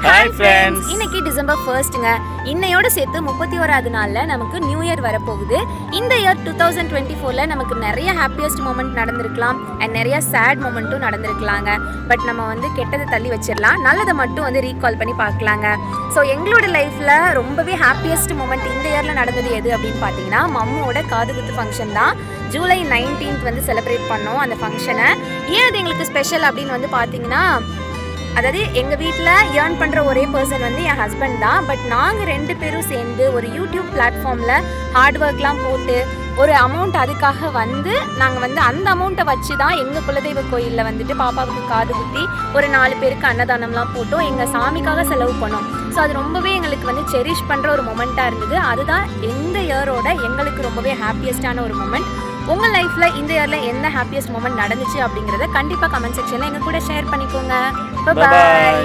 Hi friends, இன்னைக்கு December 1ங்க. இன்னையோட சேர்த்து 31வது நாள்ல நமக்கு நியூ இயர் வரப்போகுது. இந்த இயர் 2024ல நமக்கு நிறைய ஹாப்பியஸ்ட் மூமெண்ட் நடந்திருக்கலாம் அண்ட் நிறைய சேட் மூமெண்ட்டும் நடந்திருக்கலாங்க. பட் நம்ம கெட்டதை தள்ளி வச்சிடலாம், நல்லதை மட்டும் ரீகால் பண்ணி பார்க்கலாங்க. ஸோ எங்களோட லைஃப்பில் ரொம்பவே ஹாப்பியஸ்ட் மூமெண்ட் இந்த இயரில் நடந்தது எது அப்படின்னு பார்த்தீங்கன்னா, மம்மோட காதுகுத்து ஃபங்க்ஷன் தான். ஜூலை 19th செலிப்ரேட் பண்ணோம் அந்த ஃபங்க்ஷனை. ஏன் அது எங்களுக்கு ஸ்பெஷல் அப்படின்னு பார்த்தீங்கன்னா, அதாவது எங்கள் வீட்டில் ஏர்ன் பண்ணுற ஒரே பர்சன் என் ஹஸ்பண்ட் தான். பட் நாங்கள் 2 பேரும் சேர்ந்து ஒரு யூடியூப் பிளாட்ஃபார்மில் ஹார்ட் ஒர்க்லாம் போட்டு ஒரு அமௌண்ட் அதுக்காக நாங்கள் அந்த அமௌண்ட்டை வச்சு தான் எங்கள் குலதெய்வ கோயிலில் பாப்பாவுக்கு காது குத்தி ஒரு 4 பேருக்கு அன்னதானம்லாம் போட்டோம். எங்கள் சாமிக்காக செலவு பண்ணோம். ஸோ அது ரொம்பவே எங்களுக்கு செரிஷ் பண்ணுற ஒரு மொமெண்ட்டாக இருந்தது. அதுதான் இந்த இயரோட எங்களுக்கு ரொம்பவே ஹாப்பியஸ்டான ஒரு மொமெண்ட். உங்கள் லைஃப்பில் இந்த இயரில் என்ன ஹாப்பியஸ்ட் மொமெண்ட் நடந்துச்சு அப்படிங்கிறத கண்டிப்பாக கமெண்ட் செக்ஷனில் எங்கள் கூட ஷேர் பண்ணிக்கோங்க. பாய்.